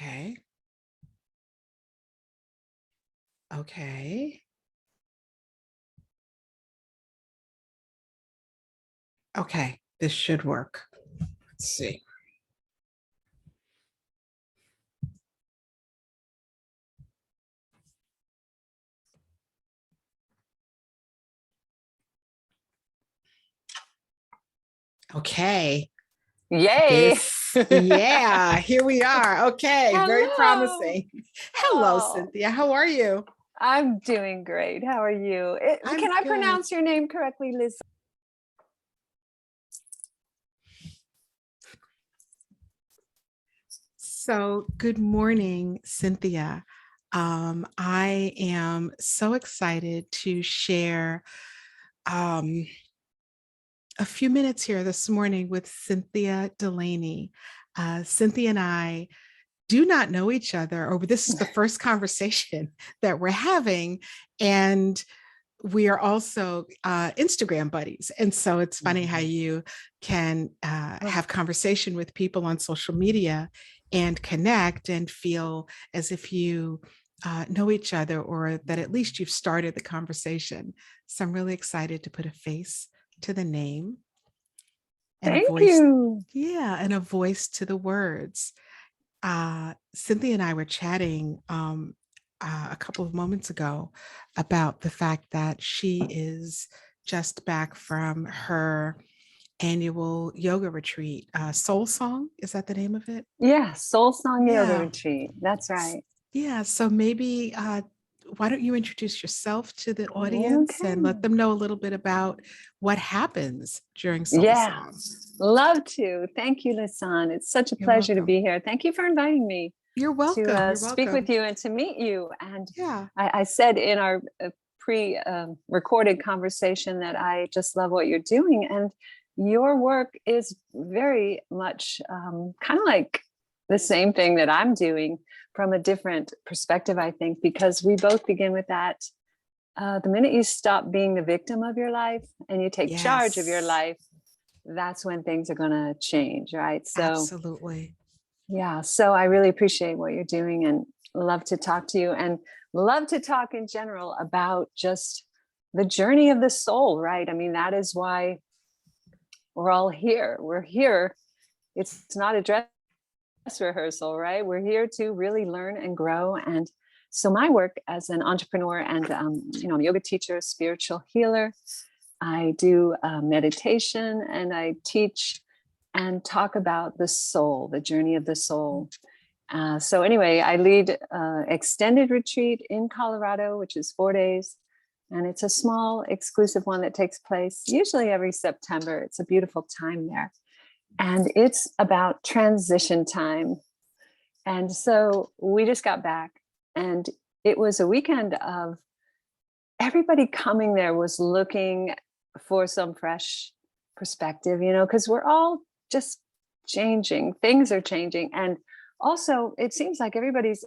Okay. Okay. Okay. This should work. Let's see. Okay. Yay. Yeah, here we are. Okay, very Hello. promising. Hello, Oh, Cynthia. How are you? I'm doing great. How are you? I'm Can I good. pronounce your name correctly, Liz? So, good morning, Cynthia. I am so excited to share um, a few minutes here this morning with Cynthia Delaney. Cynthia and I do not know each other, or this is the first conversation that we're having. And we are also Instagram buddies. And so it's funny how you can have conversation with people on social media and connect and feel as if you know each other, or that at least you've started the conversation. So I'm really excited to put a face to the name and a Thank voice. you. Yeah, and a voice to the words. Cynthia and I were chatting a couple of moments ago about the fact that she is just back from her annual yoga retreat. Soul Song, is that the name of it? Yeah, Soul Song Yoga Yeah. Retreat. That's right. Yeah. So maybe why don't you introduce yourself to the audience and let Okay. them know a little bit about what happens during Soul Yeah, Song? love to. Thank you, Lisane. It's such a You're pleasure to welcome. be here. Thank you for inviting me You're welcome. to You're speak with welcome. you and to meet you. And Yeah. I said in our pre-recorded conversation that I just love what you're doing, and your work is very much kind of like the same thing that I'm doing from a different perspective, I think, because we both begin with that. The minute you stop being the victim of your life and you take charge of your Yes. life, that's when things are going to change, right? So Absolutely. yeah, so I really appreciate what you're doing and love to talk to you, and love to talk in general about just the journey of the soul, right? I mean, that is why we're all here. We're here. It's not a dress rehearsal, right? We're here to really learn and grow. And so my work as an entrepreneur and, I'm a yoga teacher, spiritual healer. I do meditation, and I teach and talk about the soul, the journey of the soul. So anyway, I lead extended retreat in Colorado, which is 4 days. And it's a small, exclusive one that takes place usually every September. It's a beautiful time there. And it's about transition time. And so we just got back, and it was a weekend of everybody coming there was looking for some fresh perspective, because we're all just changing. Things are changing. And also, it seems like everybody's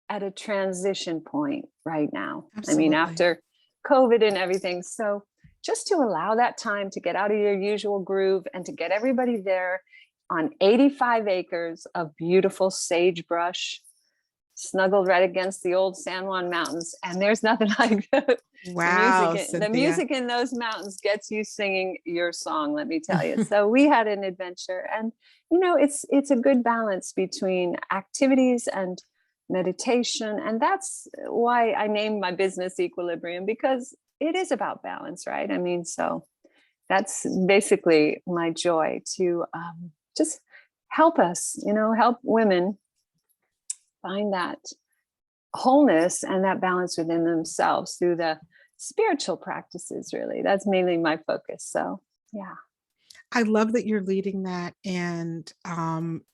at a transition point right now. I mean, Absolutely. after COVID and everything. So just to allow that time to get out of your usual groove and to get everybody there on 85 acres of beautiful sagebrush, snuggled right against the old San Juan Mountains. And there's nothing like Wow, the Cynthia. music in those mountains gets you singing your song, let me tell you. So we had an adventure, and it's a good balance between activities and meditation. And that's why I named my business Equilibrium, because it is about balance, right? I mean, so that's basically my joy, to just help us, help women find that wholeness and that balance within themselves through the spiritual practices. Really, that's mainly my focus. So yeah. I love that you're leading that. And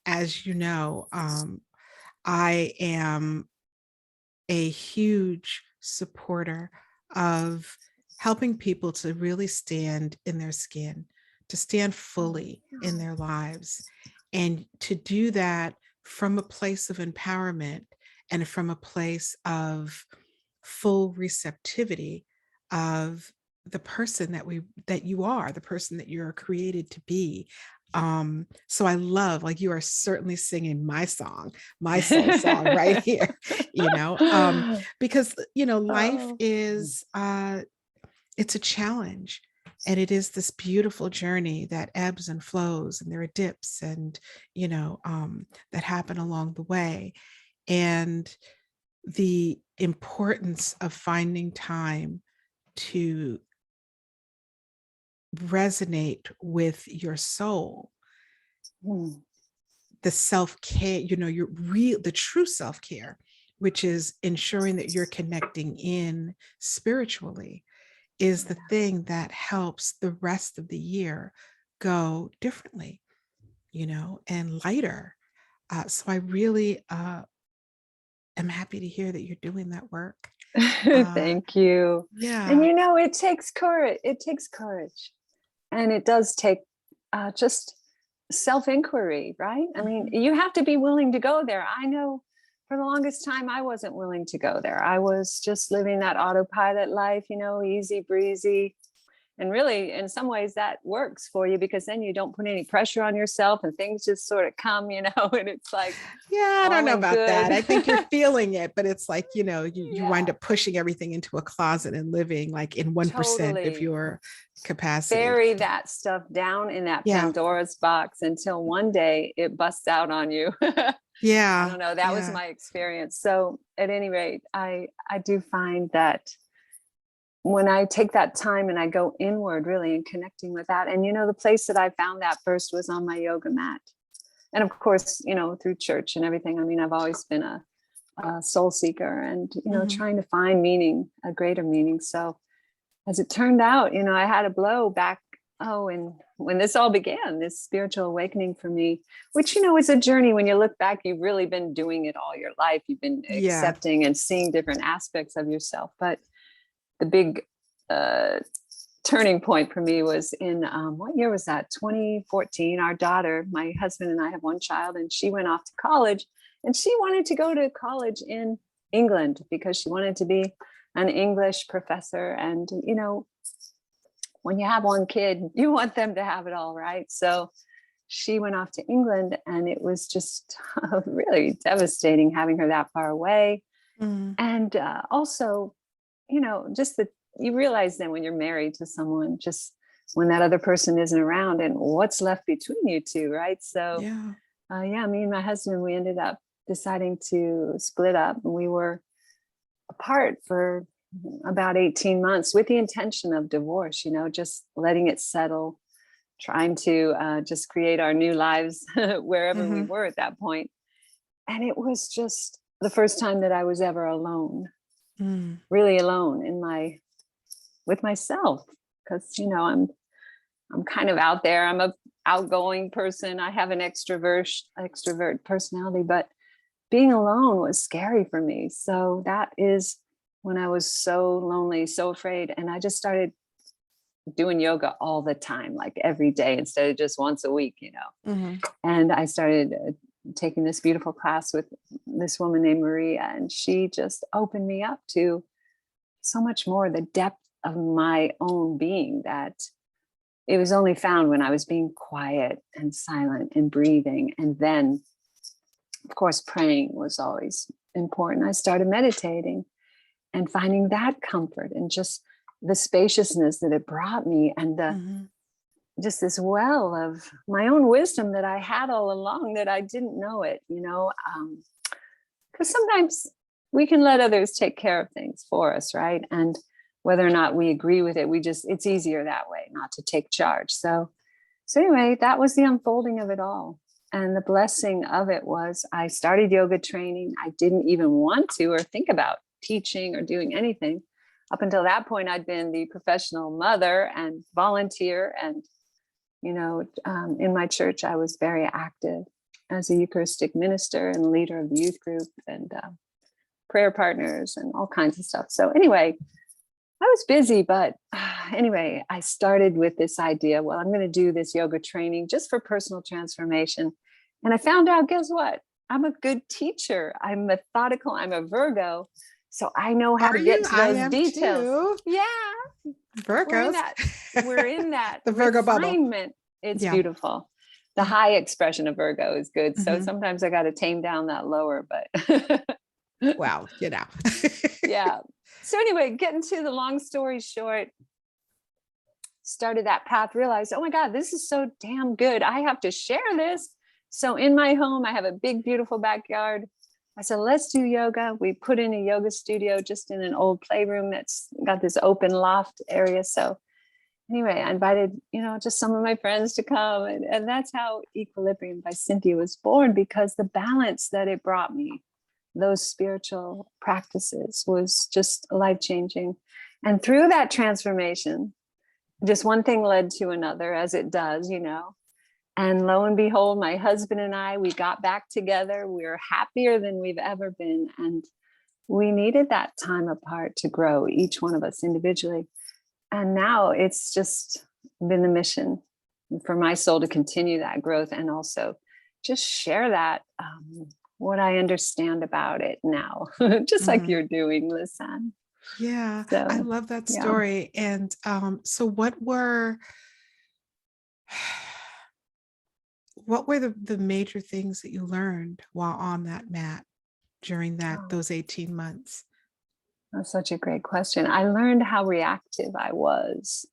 as you know, I am a huge supporter of helping people to really stand in their skin, to stand fully in their lives, and to do that from a place of empowerment and from a place of full receptivity of the person that you are, the person that you're created to be. So I love, like, you are certainly singing my song, my soul song right here, because, life Oh. is, it's a challenge, and it is this beautiful journey that ebbs and flows, and there are dips and, that happen along the way. And the importance of finding time to resonate with your soul, Mm. the self-care, the true self-care, which is ensuring that you're connecting in spiritually, is the thing that helps the rest of the year go differently, and lighter. So I really am happy to hear that you're doing that work. Thank you. And Yeah. it takes courage. It takes courage. And it does take just self-inquiry, right? I mean, Mhm. you have to be willing to go there. I know for the longest time I wasn't willing to go there. I was just living that autopilot life, easy breezy. And really, in some ways, that works for you because then you don't put any pressure on yourself and things just sort of come, and it's like Yeah, I don't all know in about that. good. I think you're feeling it, but it's like, you wind Yeah, up pushing everything into a closet and living like in 1% of totally. your capacity. Bury that stuff down in that Yeah. Pandora's box until one day it busts out on you. I Yeah. don't know. That was Yeah. my experience. So at any rate, I do find that when I take that time and I go inward really and connecting with that, and the place that I found that first was on my yoga mat. And of course, through church and everything. I mean, I've always been a soul seeker and, Mhm. trying to find meaning, a greater meaning. So as it turned out, I had a blow back. Oh, and when this all began, this spiritual awakening for me, which, is a journey. When you look back, you've really been doing it all your life. You've been Yeah. accepting and seeing different aspects of yourself. But the big uh, turning point for me was in what year was that? 2014. Our daughter, my husband and I have one child, and she went off to college, and she wanted to go to college in England because she wanted to be an English professor. And when you have one kid, you want them to have it all, right? So she went off to England, and it was just really devastating having her that far away. Mm. And also, just that you realize then when you're married to someone, just when that other person isn't around and what's left between you two, right? So, Yeah. yeah, me and my husband, we ended up deciding to split up, and we were apart for about 18 months with the intention of divorce, just letting it settle, trying to just create our new lives wherever we Mhm. were at that point. And it was just the first time that I was ever alone, Mm. really alone with myself. Because, I'm kind of out there. I'm a outgoing person. I have an extrovert personality, but being alone was scary for me. So that is when I was so lonely, so afraid. And I just started doing yoga all the time, like every day instead of just once a week. Mhm. And I started taking this beautiful class with this woman named Maria, and she just opened me up to so much more, the depth of my own being that it was only found when I was being quiet and silent and breathing. And then, of course, praying was always important. I started meditating and finding that comfort and just the spaciousness that it brought me, and the Mhm. just this well of my own wisdom that I had all along that I didn't know it, because sometimes we can let others take care of things for us, right? And whether or not we agree with it, it's easier that way, not to take charge. So anyway, that was the unfolding of it all. And the blessing of it was I started yoga training. I didn't even want to or think about teaching or doing anything. Up until that point, I'd been the professional mother and volunteer. And, in my church, I was very active as a Eucharistic minister and leader of the youth group and prayer partners and all kinds of stuff. So anyway, I was busy, but anyway, I started with this idea. Well, I'm going to do this yoga training just for personal transformation. And I found out, guess what? I'm a good teacher. I'm methodical. I'm a Virgo. So I know how Are to get you? to I those am details. too. Yeah, we're in Virgos. that, we're in that The Virgo bubble. refinement. It's Yeah. beautiful. the high expression of Virgo is good. So Mhm. sometimes I got to tame down that lower, but Well, you know. yeah. So anyway, getting to the long story short, started that path, realized, oh my God, this is so damn good. I have to share this. So in my home, I have a big, beautiful backyard. I said, let's do yoga. We put in a yoga studio just in an old playroom that's got this open loft area. So anyway, I invited, just some of my friends to come. And that's how Equilibrium by Cynthia was born, because the balance that it brought me, those spiritual practices, was just life-changing. And through that transformation, just one thing led to another, as it does, and lo and behold, my husband and I, we got back together. We were happier than we've ever been. And we needed that time apart to grow, each one of us individually. And now it's just been the mission for my soul to continue that growth, and also just share that, what I understand about it now, just like Mhm. you're doing, Lisane. Yeah, I So, love that yeah. story. And so what were the major things that you learned while on that mat during Oh, those 18 months? that's such a great question. I learned how reactive I was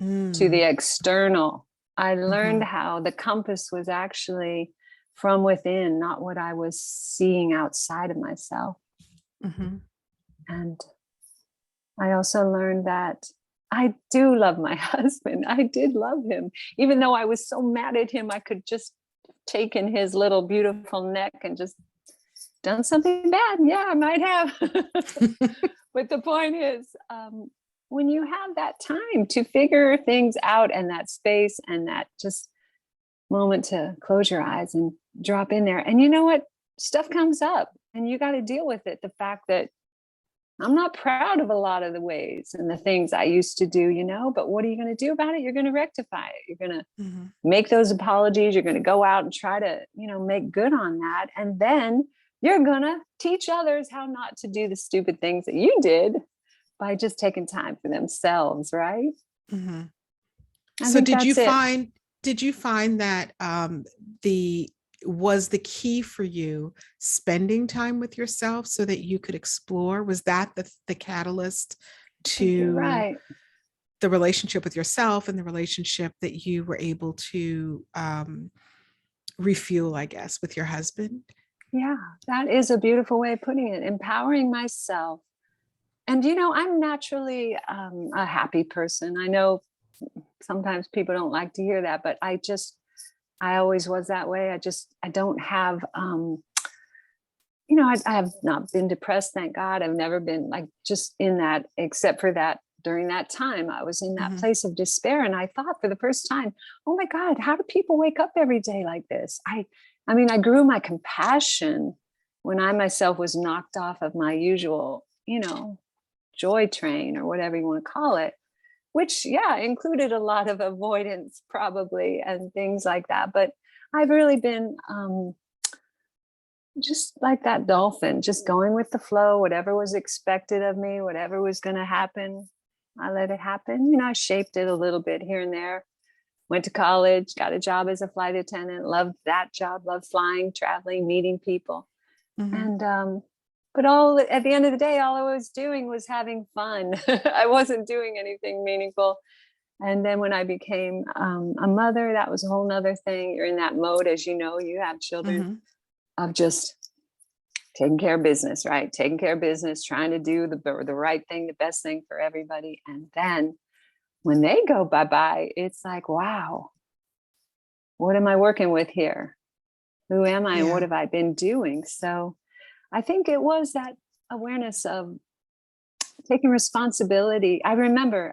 to the Mm. external. I learned Mhm. how the compass was actually from within, not what I was seeing outside of myself. Mhm. And I also learned that I do love my husband. I did love him. Even though I was so mad at him, I could just taken his little beautiful neck and just done something bad. Yeah, I might have. But the point is, when you have that time to figure things out, and that space, and that just moment to close your eyes and drop in there, and you know what? Stuff comes up and you got to deal with it. The fact that I'm not proud of a lot of the ways and the things I used to do, but what are you going to do about it? You're going to rectify it. You're going to Mhm. make those apologies. You're going to go out and try to, make good on that. And then you're going to teach others how not to do the stupid things that you did by just taking time for themselves. Right. Mhm. I So think that's it. did you find that the was the key for you spending time with yourself so that you could explore? Was that the catalyst I think you're to right. the relationship with yourself and the relationship that you were able to refuel, I guess, with your husband? Yeah. That is a beautiful way of putting it. Empowering myself. And, I'm naturally a happy person. I know sometimes people don't like to hear that, but I always was that way. I don't have, I have not been depressed, thank God. I've never been like just in that, except for that during that time, I was in that Mhm. place of despair. And I thought for the first time, oh my God, how do people wake up every day like this? I mean, I grew my compassion when I myself was knocked off of my usual, joy train, or whatever you want to call it, which, yeah, included a lot of avoidance probably and things like that. But I've really been just like that dolphin, just going with the flow, whatever was expected of me, whatever was going to happen. I let it happen. I shaped it a little bit here and there. Went to college, got a job as a flight attendant, loved that job, loved flying, traveling, meeting people. Mhm. And but all at the end of the day, all I was doing was having fun. I wasn't doing anything meaningful. And then when I became a mother, that was a whole nother thing. You're in that mode, as you know, you have children, Mhm. of just taking care of business, right? Taking care of business, trying to do the right thing, the best thing for everybody. And then when they go bye-bye, it's like, wow, what am I working with here? Who am I and what Yeah. have I been doing? So I think it was that awareness of taking responsibility. I remember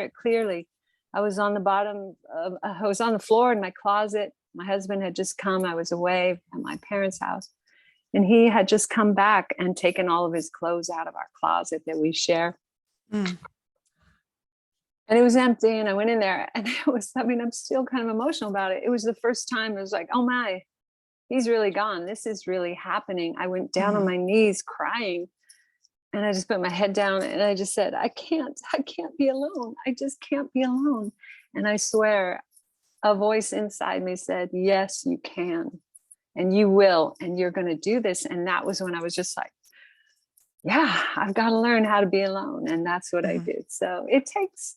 it clearly. I was on the I was on the floor in my closet. My husband had just come. I was away at my parents' house, and he had just come back and taken all of his clothes out of our closet that we share. Mm. And it was empty. And I went in there, and I'm still kind of emotional about it. It was the first time I was like, oh my, he's really gone. This is really happening. I went down on Mhm. my knees crying. And I just put my head down and I just said, I can't be alone. I just can't be alone. And I swear, a voice inside me said, yes, you can, and you will, and you're going to do this. And that was when I was just like, yeah, I've got to learn how to be alone. And that's what I Mhm. did. So it takes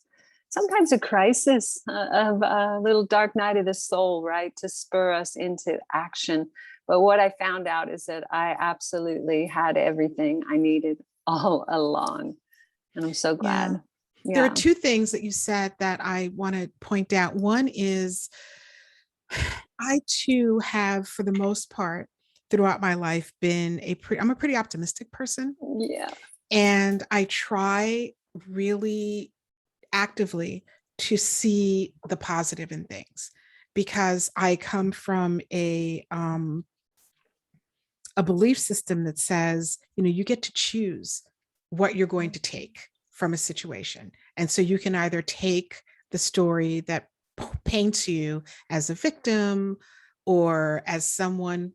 sometimes a crisis of a little dark night of the soul, right, to spur us into action. But what I found out is that I absolutely had everything I needed all along. And I'm so Yeah. glad. There are Yeah. two things that you said that I want to point out. One is I too have, for the most part, throughout my life, been I'm a pretty optimistic person. Yeah. And I try really actively to see the positive in things because I come from a belief system that says, you get to choose what you're going to take from a situation. And so you can either take the story that paints you as a victim or as someone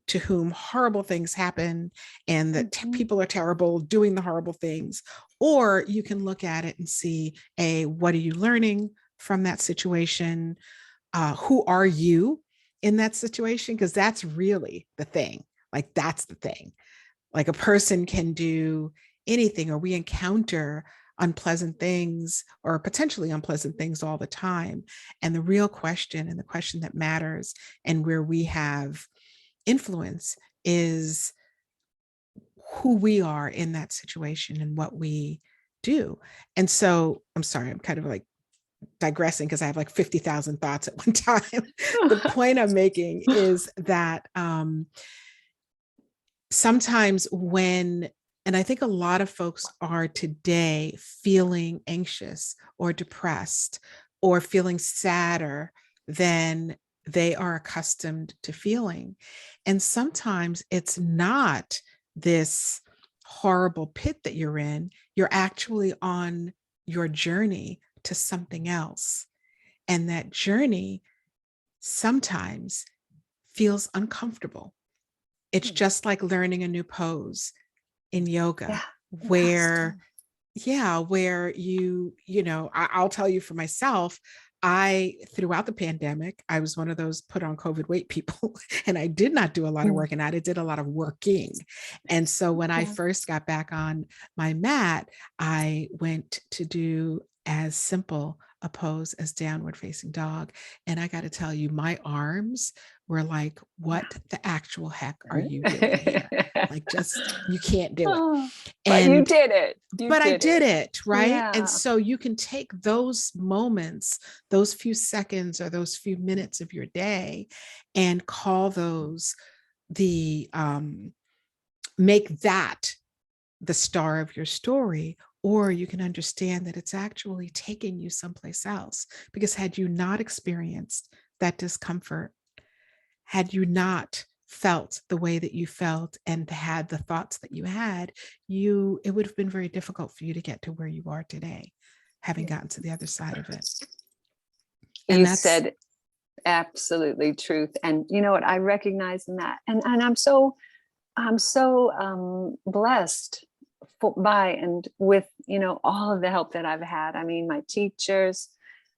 to whom horrible things happen and that Mhm. people are terrible doing the horrible things, or you can look at it and see, what are you learning from that situation? Who are you in that situation? Because that's really the thing. Like, that's the thing. Like, a person can do anything, or we encounter unpleasant things or potentially unpleasant things all the time. And the real question, and the question that matters, and where we have influence, is who we are in that situation and what we do. And so, I'm sorry, I'm kind of like digressing because I have like 50,000 thoughts at one time. The point I'm making is that sometimes and I think a lot of folks are today feeling anxious or depressed or feeling sadder than they are accustomed to feeling. And sometimes it's not this horrible pit that you're in, you're actually on your journey to something else. And that journey sometimes feels uncomfortable. It's just like learning a new pose in yoga, Yeah. It has to. where, yeah, where I'll tell you for myself, throughout the pandemic, I was one of those put on COVID weight people, and I did not do a lot of Mm. working out. I did a lot of working. And so when I Yeah. first got back on my mat, I went to do as simple a pose as downward facing dog. And I got to tell you, my arms were like, what the actual heck are you doing here? Like, just, you can't do it. Oh, but you And did it. You but I did did it. it, right? And Yeah. so you can take those moments, those few seconds or those few minutes of your day, and call those the make that the star of your story. Or you can understand that it's actually taking you someplace else, because had you not experienced that discomfort, had you not felt the way that you felt and had the thoughts that you had, it would have been very difficult for you to get to where you are today, having gotten to the other side of it. And You that's said absolutely truth. And you know what? I recognize in that. And I'm so blessed by and with, all of the help that I've had. I mean, my teachers,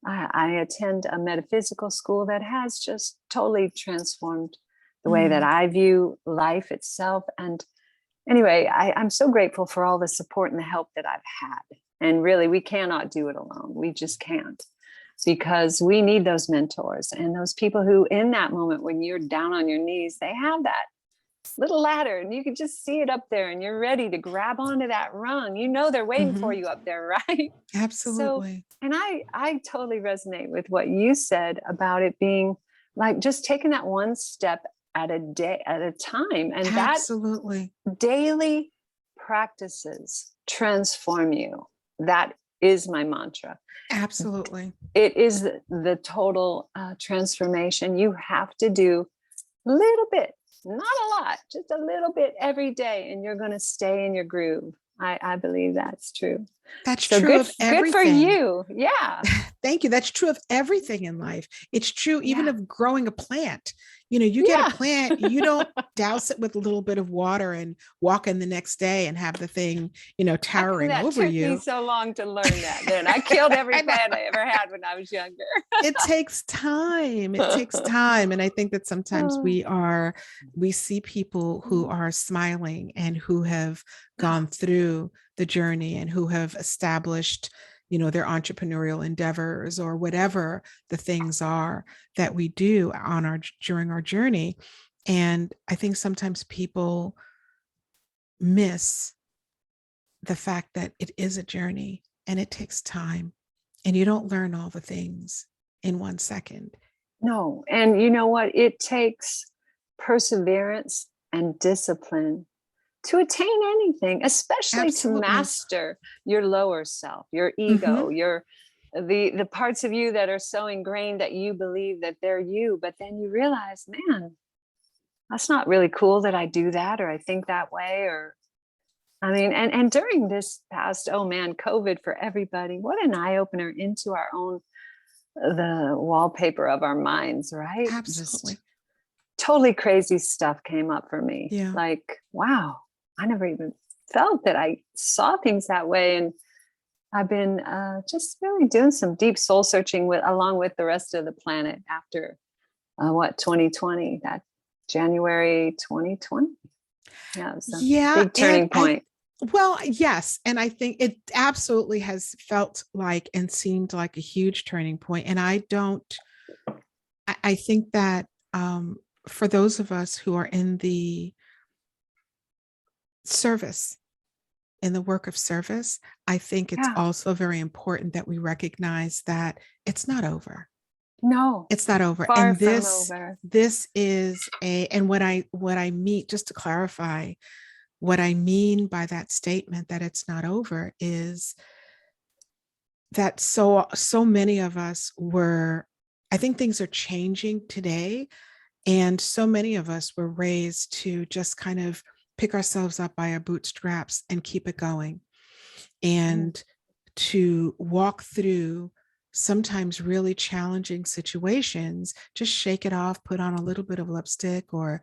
I attend a metaphysical school that has just totally transformed the way that mm, I view life itself. And anyway, I'm so grateful for all the support and the help that I've had. And really, we cannot do it alone. We just can't, because we need those mentors and those people who, in that moment when you're down on your knees, they have that little ladder and you can just see it up there and you're ready to grab onto that rung. They're waiting for mhm, you up there, right? So, absolutely. and I totally resonate with what you said about it being like just taking that one step at a day at a time. And that Absolutely. daily practices transform you. That is my mantra. Absolutely. It is the total transformation. You have to do a little bit, not a lot, just a little bit every day, and you're going to stay in your groove. I believe that's true. That's So true good, of good for everything. you. Yeah. Thank you. That's true of everything in life. It's true even Yeah. of growing a plant. You get a Yeah. plant, you don't douse it with a little bit of water and walk in the next day and have the thing, How come towering that over took me you. so long to learn that? Then I killed every I know. plant I ever had when I was younger. It takes time. It takes time. And I think that sometimes Oh, we see people who are smiling and who have oh, gone through the journey and who have established, their entrepreneurial endeavors or whatever the things are that we do during our journey. And I think sometimes people miss the fact that it is a journey and it takes time and you don't learn all the things in 1 second. no. And you know what? It takes perseverance and discipline to attain anything, especially to Absolutely. master your lower self, your ego, Hmm. your the parts of you that are so ingrained that you believe that they're you, but then you realize, man, that's not really cool that I do that or I think that way. Or I mean, and during this past, oh man, COVID for everybody, what an eye opener into our own the wallpaper of our minds, right? Just Absolutely. totally crazy stuff came up for me. Yeah. Like, wow, I never even felt that I saw things that way. And I've been just really doing some deep soul searching with along with the rest of the planet after 2020, that January 2020. Yeah, it was a Yeah. big And turning point. well, yes. And I think it absolutely has felt like and seemed like a huge turning point. And I think that for those of us who are in the service, in the work of service, I think it's Yeah. also very important that we recognize that it's not over. No, It's not over. far And from this over. this is and what I mean, just to clarify, what I mean by that statement that it's not over is that so many of us were, I think things are changing today, and so many of us were raised to just kind of pick ourselves up by our bootstraps and keep it going, Mm. and to walk through sometimes really challenging situations, just shake it off, put on a little bit of lipstick, or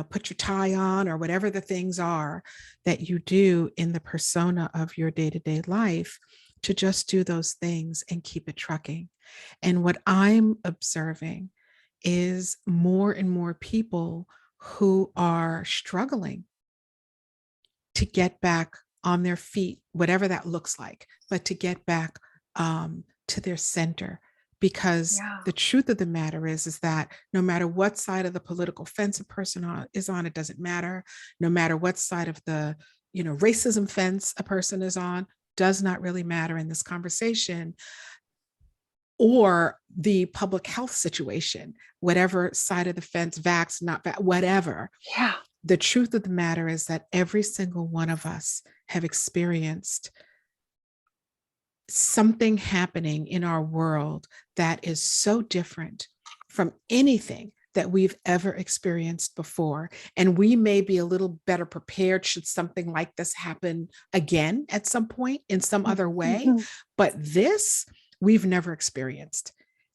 put your tie on, or whatever the things are that you do in the persona of your day-to-day life, to just do those things and keep it trucking. And what I'm observing is more and more people who are struggling to get back on their feet, whatever that looks like, but to get back to their center. Because Yeah. the truth of the matter is that no matter what side of the political fence a person is on, it doesn't matter. No matter what side of the racism fence a person is on, does not really matter in this conversation, or the public health situation, whatever side of the fence, vax, not vax, whatever. Yeah. The truth of the matter is that every single one of us have experienced something happening in our world that is so different from anything that we've ever experienced before. And we may be a little better prepared should something like this happen again at some point in some other way. Mhm. But this we've never experienced.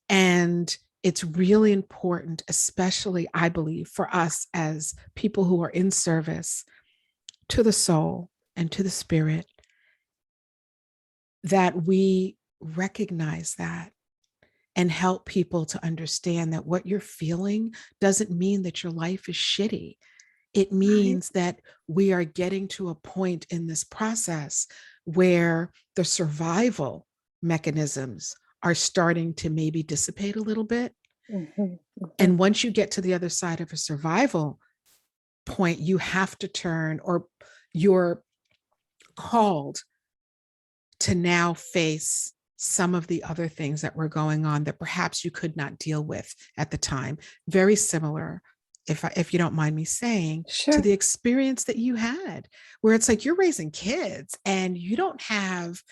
And it's really important, especially, I believe, for us as people who are in service to the soul and to the spirit, that we recognize that and help people to understand that what you're feeling doesn't mean that your life is shitty. It Right. means that we are getting to a point in this process where the survival mechanisms are starting to maybe dissipate a little bit. Mhm. And Mhm. once you get to the other side of a survival point, you have to turn, or you're called to now face some of the other things that were going on that perhaps you could not deal with at the time. Very similar, if you don't mind me saying, to Sure. the experience that you had, where it's like you're raising kids and you don't have,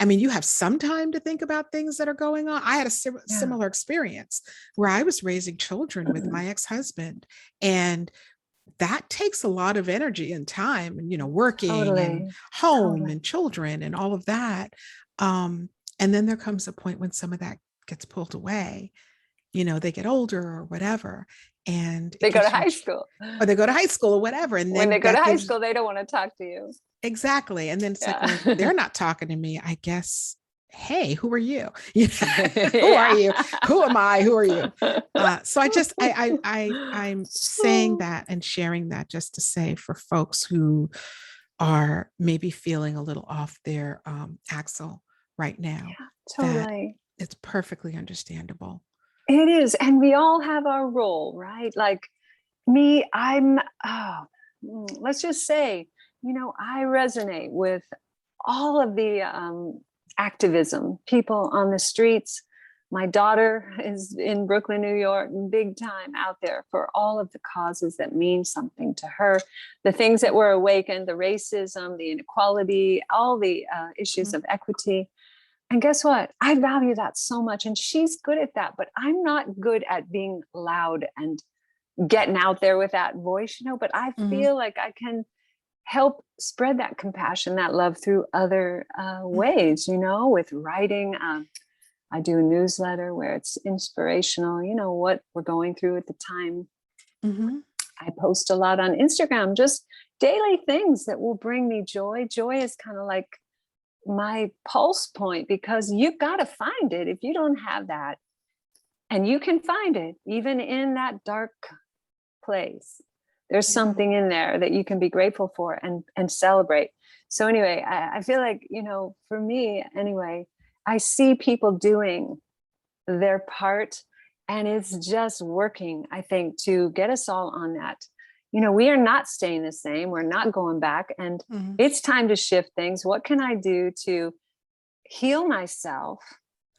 I mean, you have some time to think about things that are going on. I had a Yeah. similar experience where I was raising children with my ex-husband, and that takes a lot of energy and time, and working and Totally. home Totally. and children and all of that. And then there comes a point when some of that gets pulled away. They get older or whatever, and it They go to gives you, high school. or they go to high school or whatever, and When they then go to that high gives, school, they don't want to talk to you. exactly. And then it's like, Yeah. well, if they're not talking to me, I guess, hey, who are you? Who are Yeah. you? Who am I? Who are you? So I'm saying that and sharing that just to say, for folks who are maybe feeling a little off their axle right now, Yeah, that totally. it's perfectly understandable. It is. And we all have our role, right? Like me, let's just say, I resonate with all of the activism, people on the streets. My daughter is in Brooklyn, New York, big time out there for all of the causes that mean something to her, the things that were awakened, the racism, the inequality, all the issues Mhm. of equity. And guess what? I value that so much. And she's good at that, but I'm not good at being loud and getting out there with that voice, but I Mhm. feel like I can help spread that compassion, that love through other Mhm. ways, with writing. I do a newsletter where it's inspirational, what we're going through at the time. Mhm. I post a lot on Instagram, just daily things that will bring me joy. Joy is kind of like my pulse point, because you've got to find it. If you don't have that, and you can find it even in that dark place, there's Yeah. something in there that you can be grateful for and celebrate. So anyway, I feel like, for me anyway, I see people doing their part, and it's just working, I think, to get us all on that. We are not staying the same, we're not going back, and Mhm. it's time to shift things. What can I do to heal myself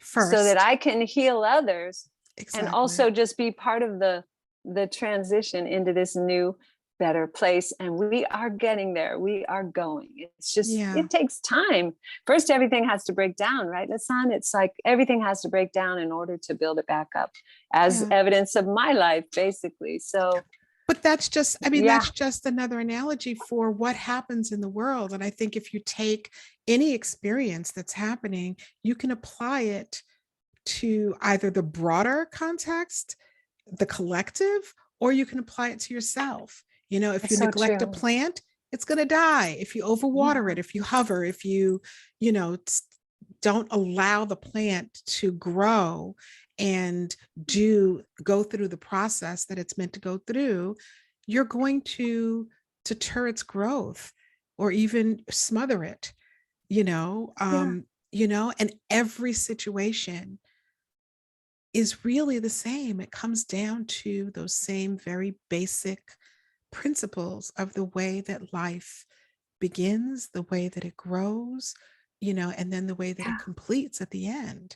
so that First, I can heal others, and exactly. also just be part of the transition into this new, better place? And we are getting there, we are going. It's just, Yeah. it takes time. First, everything has to break down, right, Lisane? It's like everything has to break down in order to build it back up, as Yeah. evidence of my life, basically. So But that's just, I mean, yeah. that's just another analogy for what happens in the world. And I think if you take any experience that's happening, you can apply it to either the broader context, the collective, or you can apply it to yourself. If It's you so neglect a true. plant, it's going to die. If you overwater Yeah. it, if you hover, if you know, don't allow the plant to grow and go through the process that it's meant to go through, you're going to deter its growth or even smother it, you know, Yeah. um, and every situation is really the same. It comes down to those same very basic principles of the way that life begins, the way that it grows, and then the way that it Yeah. completes at the end.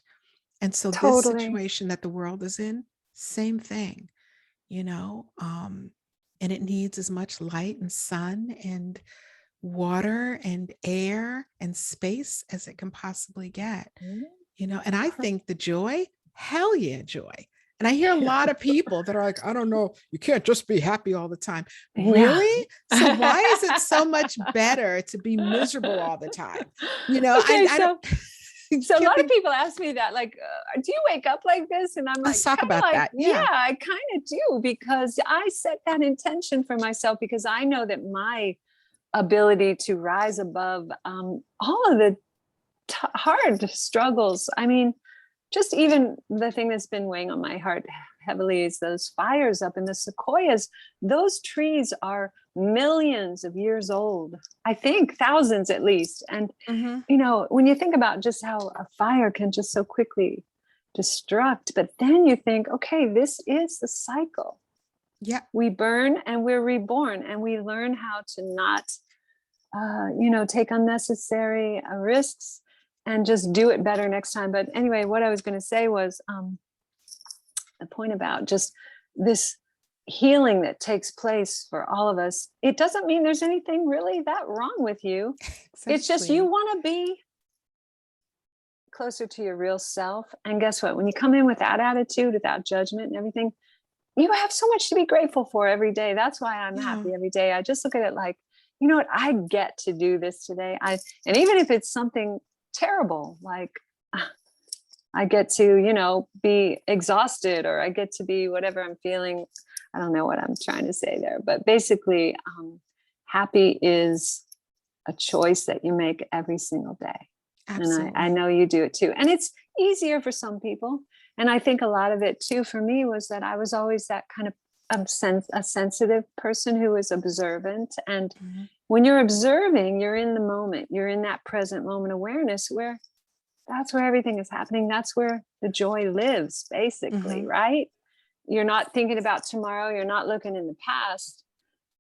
And so this Totally. situation that the world is in, same thing, and it needs as much light and sun and water and air and space as it can possibly get, and I think the joy, hell yeah, joy. And I hear a lot of people that are like, I don't know, you can't just be happy all the time. Yeah. Really? So why is it so much better to be miserable all the time? Okay, I don't, so you a can't lot of think. people ask me that, like, do you wake up like this? And I'm like, Let's talk kind of about like, that. yeah, Yeah. I kind of do, because I set that intention for myself, because I know that my ability to rise above all of the hard struggles. I mean, just even the thing that's been weighing on my heart heavily is those fires up in the sequoias. Those trees are millions of years old, I think thousands at least. And Mm-hmm. when you think about just how a fire can just so quickly destruct, but then you think, okay, this is the cycle. Yeah. We burn and we're reborn, and we learn how to not take unnecessary risks, and just do it better next time. But anyway, what I was going to say was the point about just this healing that takes place for all of us. It doesn't mean there's anything really that wrong with you. It's just you Exactly. want to be closer to your real self. And guess what? When you come in with that attitude, without judgment and everything, you have so much to be grateful for every day. That's why I'm Yeah. happy every day. I just look at it like, you know what, I get to do this today. And even if it's something terrible, like I get to, be exhausted, or I get to be whatever I'm feeling. I don't know what I'm trying to say there, but basically, happy is a choice that you make every single day. And I Absolutely. know you do it too. And it's easier for some people. And I think a lot of it too for me was that I was always that kind of a sensitive person who was observant. And Mhm. when you're observing, you're in the moment, you're in that present moment awareness where that's where everything is happening. That's where the joy lives, basically, Mhm. right? You're not thinking about tomorrow, you're not looking in the past.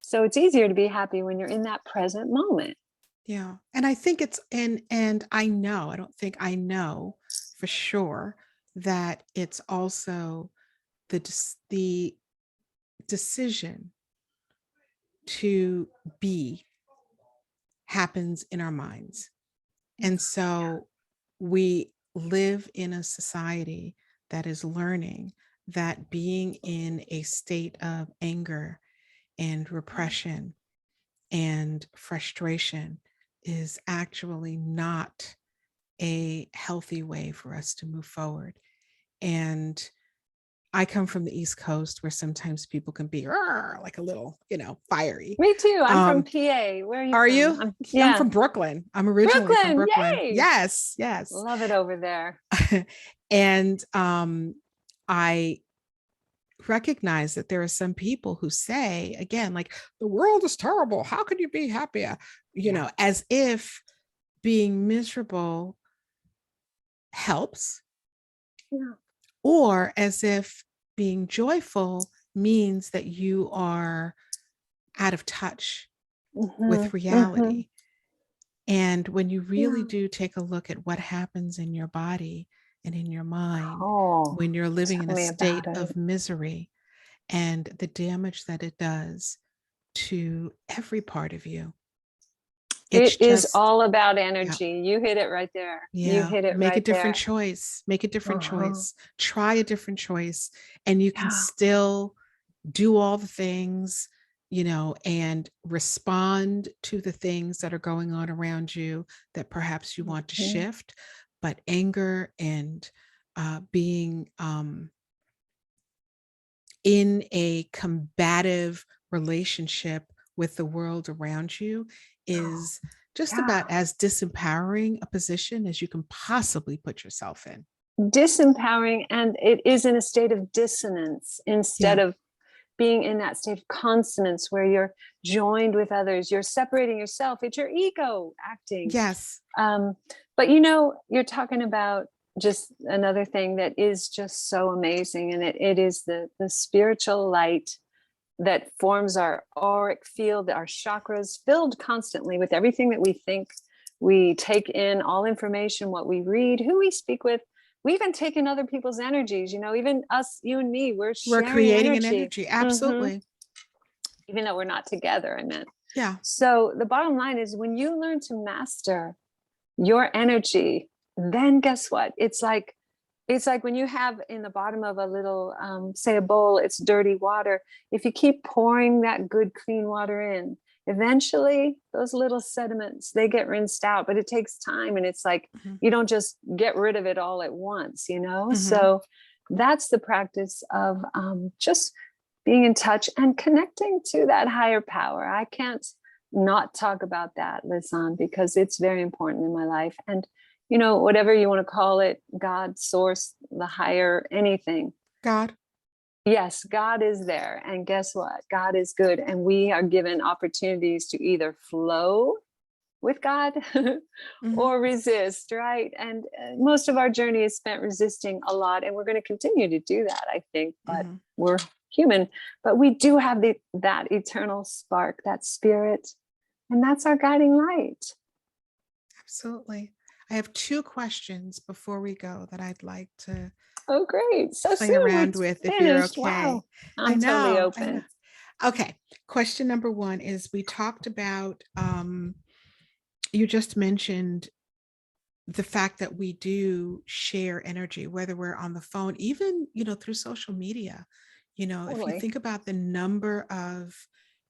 So it's easier to be happy when you're in that present moment. Yeah. And I think it's and I know, I don't think I know for sure that it's also the decision to be happens in our minds. And so we live in a society that is learning that being in a state of anger and repression and frustration is actually not a healthy way for us to move forward. And I come from the East Coast where sometimes people can be like a little, fiery. Me too. I'm from Um, PA. Where are you are from? you? I'm Yeah, from Brooklyn. I'm originally from Brooklyn. Brooklyn. Yay. Yes, yes. Love it over there. And I recognize that there are some people who say, again, like, the world is terrible. How could you be happier? Yeah. As if being miserable helps, Yeah. or as if being joyful means that you are out of touch Hmm. with Hmm. reality. And when you really Yeah. do take a look at what happens in your body and in your mind Oh, when you're living in tell a me about state it. of misery and the damage that it does to every part of you, it's It is just, all about yeah, energy. You hit it right there. You yeah, hit it make a right different there. choice, make a different Uh-huh. choice, try a different choice, and you can Yeah. still do all the things, and respond to the things that are going on around you that perhaps you want to Mhm. shift. But anger and being in a combative relationship with the world around you Oh, is just yeah. about as disempowering a position as you can possibly put yourself in. Disempowering, and it is in a state of dissonance instead Yeah. of being in that state of consonance where you're joined with others, you're separating yourself, it's your ego acting. Yes. um, but you're talking about just another thing that is just so amazing, and it is the spiritual light that forms our auric field, our chakras filled constantly with everything that we think. We take in all information, what we read, who we speak with. We even take in other people's energies, even us, you and me, we're We're sharing creating an energy. energy. Hmm. Absolutely. Even though we're not together, I meant. Yeah. So the bottom line is, when you learn to master your energy, then guess what? It's like when you have in the bottom of a little, say a bowl, it's dirty water. If you keep pouring that good, clean water in, eventually those little sediments, they get rinsed out, but it takes time. And it's like, Mhm. you don't just get rid of it all at once. Mhm. So that's the practice of just being in touch and connecting to that higher power. I can't not talk about that, Lisane, because it's very important in my life. And whatever you want to call it, God, source, the higher, anything. God. Yes, God is there. And guess what? God is good. And we are given opportunities to either flow with God Mhm. or resist, right? And most of our journey is spent resisting a lot. And we're going to continue to do that, I think. But Mhm. we're human. But we do have that eternal spark, that spirit. And that's our guiding light. Absolutely. I have two questions before we go that I'd like to Oh, great. So play soon we're around with, if you're finished. okay. Wow. I'm totally I know. open. Okay. Question number one is, we talked about, you just mentioned the fact that we do share energy, whether we're on the phone, even, through social media. If you Totally. think about the number of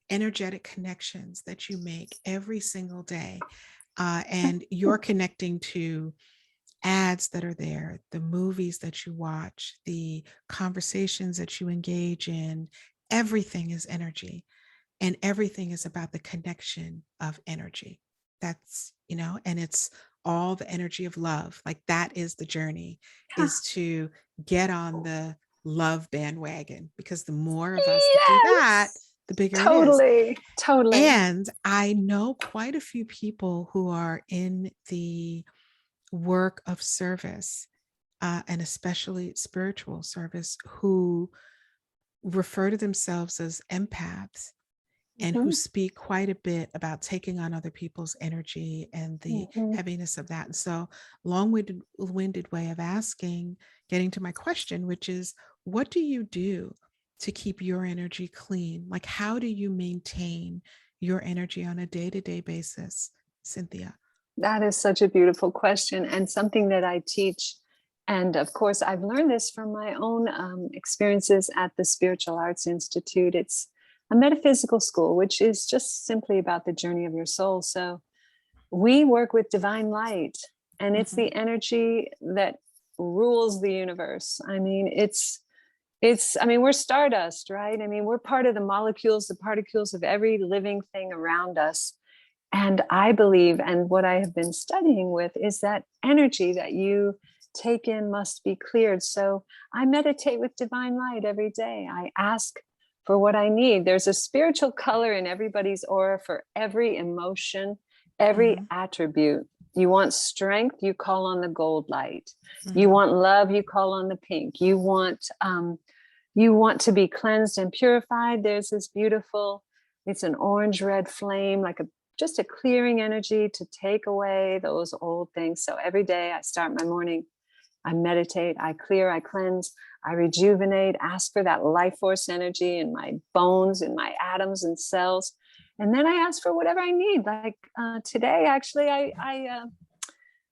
energetic connections that you make every single day, and you're connecting to ads that are there, the movies that you watch, the conversations that you engage in, everything is energy. And everything is about the connection of energy. And it's all the energy of love. Like that is the journey, Yeah. is to get on the love bandwagon, because the more of us that do that, Yes. the bigger it is. Totally. Totally. And I know quite a few people who are in the work of service, and especially spiritual service, who refer to themselves as empaths, and who Mhm, speak quite a bit about taking on other people's energy and the mhm. heaviness of that. And so, long-winded way of asking, getting to my question, which is, what do you do to keep your energy clean? Like, how do you maintain your energy on a day-to-day basis, Cynthia? That is such a beautiful question, and something that I teach. And of course, I've learned this from my own experiences at the Spiritual Arts Institute. It's a metaphysical school, which is just simply about the journey of your soul. So we work with divine light, and it's Mhm. the energy that rules the universe. I mean, I mean, we're stardust, right? I mean, we're part of the molecules, the particles of every living thing around us. And I believe, and what I have been studying with, is that energy that you take in must be cleared. So I meditate with divine light every day. I ask for what I need. There's a spiritual color in everybody's aura for every emotion, every Mhm. attribute. You want strength, you call on the gold light. You Mhm. want love, you call on the pink. You want to be cleansed and purified. There's this beautiful, it's an orange red flame, like a just a clearing energy to take away those old things. So every day I start my morning, I meditate, I clear, I cleanse, I rejuvenate, ask for that life force energy in my bones, in my atoms and cells. And then I ask for whatever I need. Like today, actually, I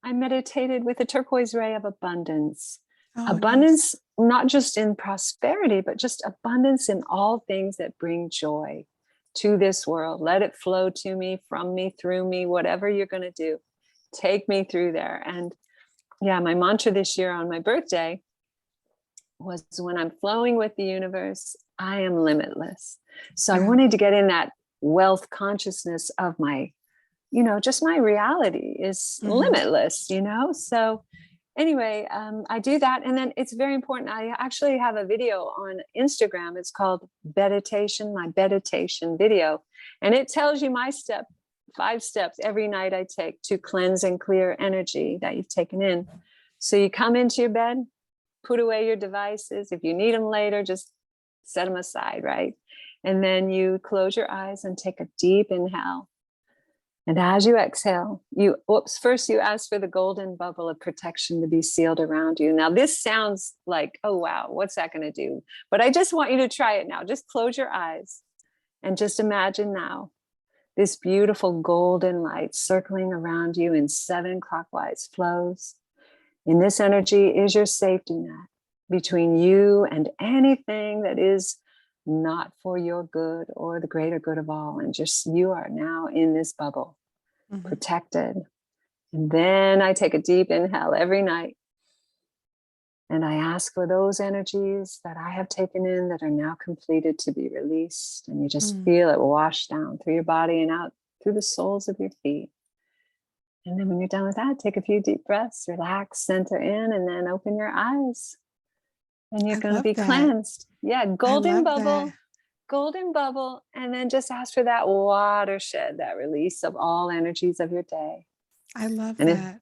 meditated with a turquoise ray of abundance. Oh, nice. Abundance, not just in prosperity, but just abundance in all things that bring joy to this world. Let it flow to me, from me, through me, whatever you're going to do. Take me through there. And yeah, my mantra this year on my birthday was, when I'm flowing with the universe, I am limitless. So I Uh, wanted to get in that wealth consciousness of my, just my reality is mhm. limitless. So anyway, I do that. And then it's very important. I actually have a video on Instagram. It's called Meditation, my meditation video. And it tells you my 5 steps every night I take to cleanse and clear energy that you've taken in. So you come into your bed, put away your devices. If you need them later, just set them aside, right? And then you close your eyes and take a deep inhale. And as you exhale, first you ask for the golden bubble of protection to be sealed around you. Now, this sounds like, oh, wow, what's that going to do? But I just want you to try it now. Just close your eyes and just imagine now this beautiful golden light circling around you in 7 clockwise flows. And this energy is your safety net between you and anything that is not for your good or the greater good of all. And just you are now in this bubble, Mhm. protected. And then I take a deep inhale every night. And I ask for those energies that I have taken in that are now completed to be released. And you just Mhm. feel it wash down through your body and out through the soles of your feet. And then when you're done with that, take a few deep breaths, relax, center in, and then open your eyes. And you're I going to love be that. cleansed. Yeah, I love that. golden bubble. And then just ask for that watershed, that release of all energies of your day. I love And that.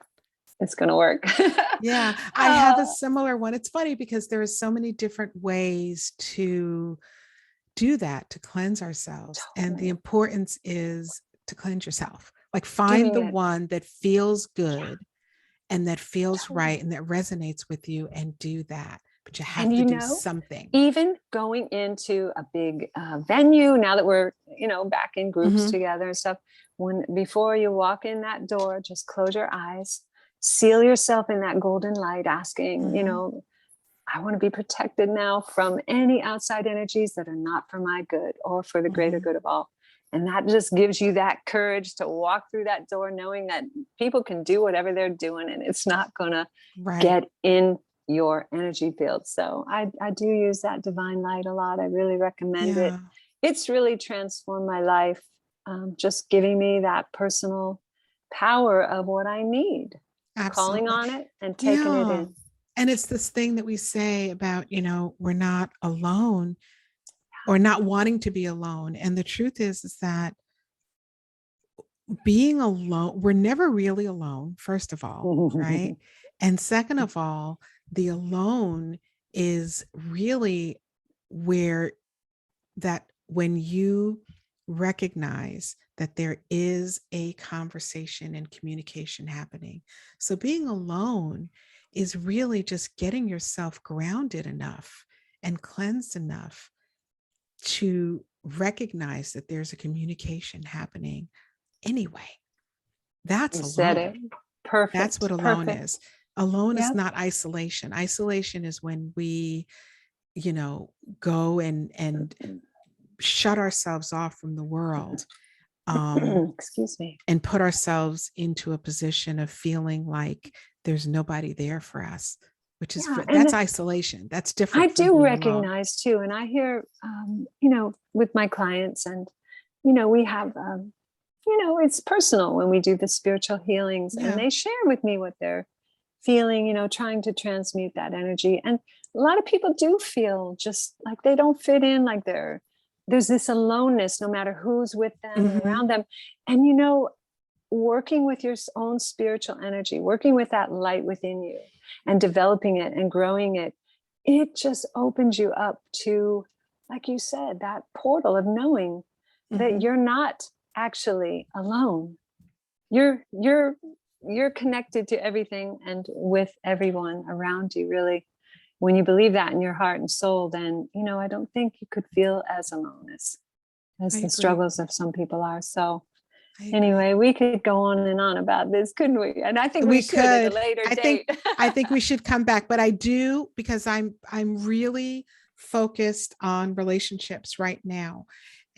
it's going to work. Yeah, I have a uh, similar one. It's funny because there are so many different ways to do that, to cleanse ourselves. And the totally. importance is to cleanse yourself. Like, find Doing the it. one that feels Yeah, good and that feels right totally. and that resonates with you, and do that. But you have And to do something. even going into a big venue, now that we're, back in groups Mhm. together and stuff, before you walk in that door, just close your eyes, seal yourself in that golden light, asking, Mhm. I want to be protected now from any outside energies that are not for my good or for the greater Mhm. good of all. And that just gives you that courage to walk through that door, knowing that people can do whatever they're doing and it's not going to Right. get in your energy field. So I do use that divine light a lot. I really recommend it. Yeah. It's really transformed my life, just giving me that personal power of what I need, calling Absolutely. on it and taking it Yeah. in. And it's this thing that we say about, we're not alone or not wanting to be alone. And the truth is that being alone, we're never really alone, first of all, right? And second of all, the alone is really where that when you recognize that there is a conversation and communication happening. So being alone is really just getting yourself grounded enough and cleansed enough to recognize that there's a communication happening anyway. That's You said alone. it. That's Perfect. what alone Perfect. is. Alone is Yep. not isolation. Isolation is when we, you know, go and shut ourselves off from the world, Excuse me. and put ourselves into a position of feeling like there's nobody there for us, which is Yeah. that's And isolation. That's I different from do being alone. recognize too, and I hear, with my clients, and, we have, it's personal when we do the spiritual healings, and Yeah. they share with me what they're feeling, trying to transmute that energy. And a lot of people do feel just like they don't fit in, like there's this aloneness, no matter who's with them and Hmm. around them. And, working with your own spiritual energy, working with that light within you and developing it and growing it, it just opens you up to, like you said, that portal of knowing that Hmm. you're not actually alone. You're connected to everything and with everyone around you, really. When you believe that in your heart and soul, then, I don't think you could feel as alone I as the agree. struggles of some people are. So I agree. anyway, we could go on and on about this, couldn't we? And I think we We should at a could. later I think date. I think we should come back, but I do because I'm really focused on relationships right now,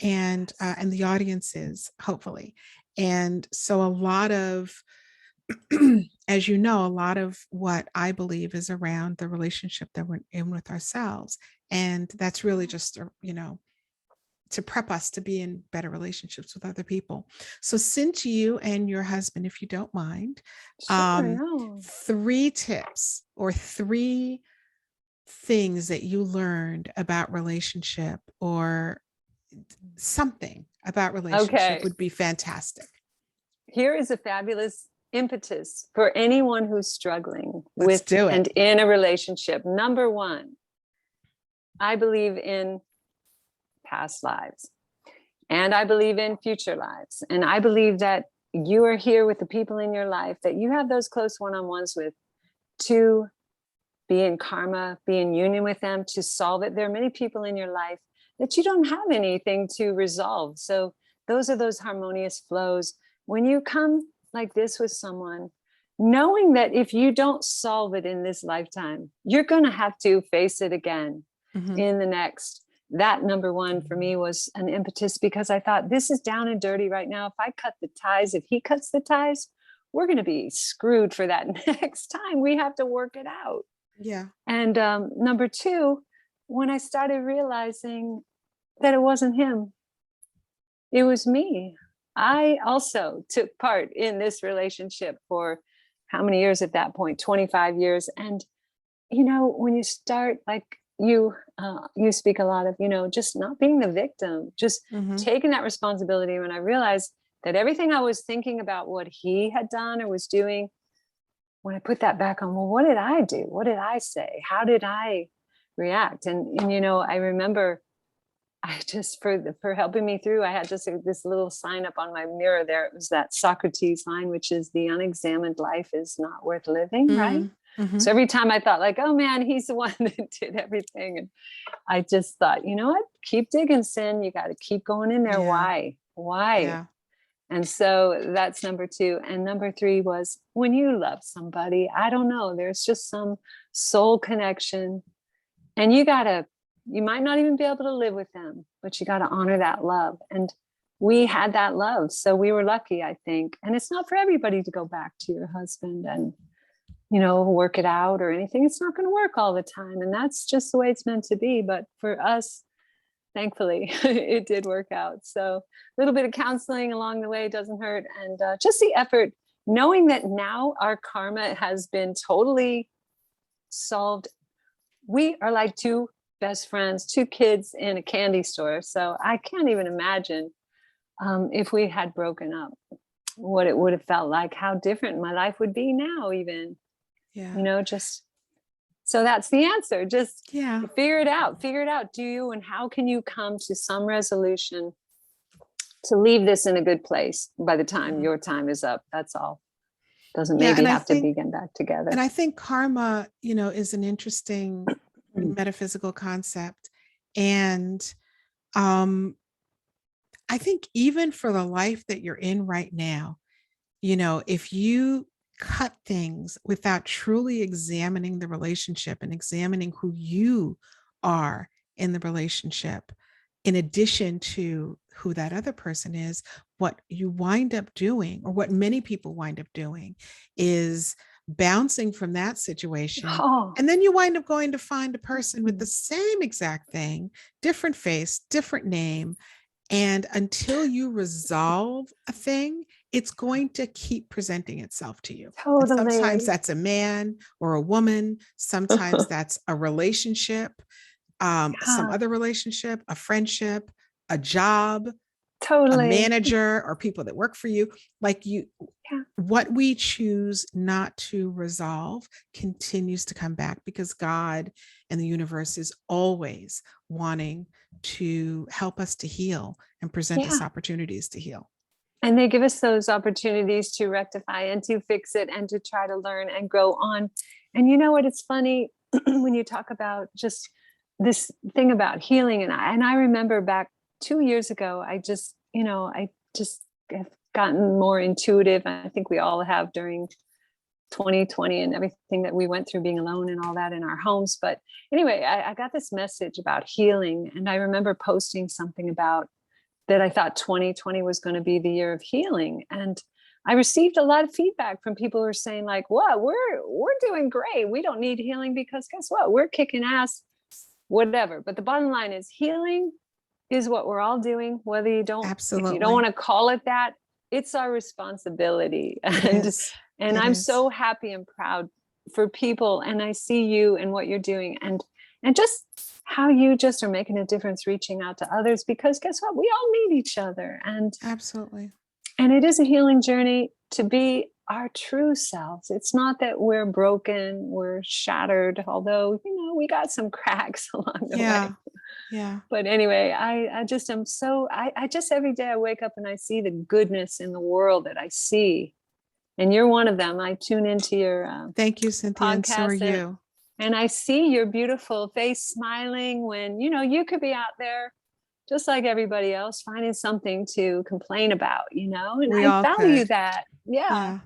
and the audiences hopefully. And so a lot of as you know, a lot of what I believe is around the relationship that we're in with ourselves. And that's really just, to prep us to be in better relationships with other people. So, since you and your husband, if you don't mind, Sure, um, no. 3 tips or 3 things that you learned about relationship or something about relationship Okay. would be fantastic. Here is a fabulous impetus for anyone who's struggling Let's with do it. and in a relationship. Number one, I believe in past lives and I believe in future lives. And I believe that you are here with the people in your life that you have those close one-on-ones with to be in karma, be in union with them, to solve it. There are many people in your life that you don't have anything to resolve. So those are those harmonious flows. When you come like this with someone, knowing that if you don't solve it in this lifetime, you're going to have to face it again Mhm. in the next. That number one for me was an impetus, because I thought, this is down and dirty right now. If I cut the ties, if he cuts the ties, we're going to be screwed for that next time. We have to work it out. Yeah. And number two, when I started realizing that it wasn't him, it was me. I also took part in this relationship for how many years at that point? 25 years. And, when you start, like you speak a lot of, just not being the victim, just Mhm. taking that responsibility. When I realized that everything I was thinking about what he had done or was doing, when I put that back on, well, what did I do? What did I say? How did I react? And I remember I just for helping me through, I had just this little sign up on my mirror there. It was that Socrates line, which is, the unexamined life is not worth living, right? Mm. Mhm. So every time I thought, like, oh man, he's the one that did everything. And I just thought, you know what? Keep digging, Sin. You got to keep going in there. Yeah. Why? Why? Yeah. And so that's number two. And number three was, when you love somebody, I don't know, there's just some soul connection. And you might not even be able to live with them, but you got to honor that love. And we had that love. So we were lucky, I think. And it's not for everybody to go back to your husband and, work it out or anything. It's not going to work all the time. And that's just the way it's meant to be. But for us, thankfully, it did work out. So a little bit of counseling along the way doesn't hurt. And just the effort, knowing that now our karma has been totally solved. We are like two best friends, two kids in a candy store. So I can't even imagine if we had broken up, what it would have felt like, how different my life would be now, even, just, so that's the answer. Just figure it out, do you, and how can you come to some resolution to leave this in a good place by the time your time is up? That's all. Doesn't maybe have to begin back together. And I think karma, is an interesting metaphysical concept. And I think even for the life that you're in right now, if you cut things without truly examining the relationship and examining who you are in the relationship, in addition to who that other person is, what you wind up doing, or what many people wind up doing, is bouncing from that situation. And then you wind up going to find a person with the same exact thing, different face, different name. And until you resolve a thing, it's going to keep presenting itself to you. Totally. And sometimes that's a man or a woman. Sometimes that's a relationship, some other relationship, a friendship, a job, a manager, or people that work for you. What we choose not to resolve continues to come back, because God and the universe is always wanting to help us to heal and present us opportunities to heal. And they give us those opportunities to rectify and to fix it and to try to learn and grow on. And you know what? It's funny when you talk about just this thing about healing. And I remember back 2 years ago, I just have gotten more intuitive. I think we all have during 2020 and everything that we went through, being alone and all that in our homes. But anyway, I got this message about healing. And I remember posting something about that I thought 2020 was going to be the year of healing. And I received a lot of feedback from people who are saying like, what, we're doing great. We don't need healing because guess what? We're kicking ass, whatever. But the bottom line is healing is what we're all doing, whether you don't, Absolutely. if you don't want to call it that, it's our responsibility. And I'm so happy and proud for people. And I see you and what you're doing and just how you just are making a difference, reaching out to others, because guess what? We all need each other. And absolutely. And it is a healing journey to be our true selves. It's not that we're broken, we're shattered, although, we got some cracks along the way. Yeah. But anyway, I just am I just every day I wake up and I see the goodness in the world that I see. And you're one of them. I tune into your thank you, Cynthia, and so are you. And I see your beautiful face smiling when, you could be out there just like everybody else, finding something to complain about, and I value that. Yeah.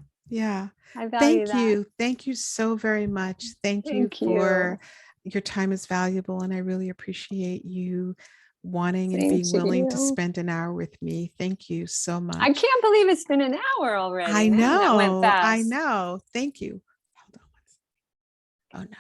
I value that. Thank you so very much. Thank you for your time is valuable. And I really appreciate you wanting and being willing to spend an hour with me. Thank you so much. I can't believe it's been an hour already. I know. That went fast. I know. Thank you. Hold on. Oh no.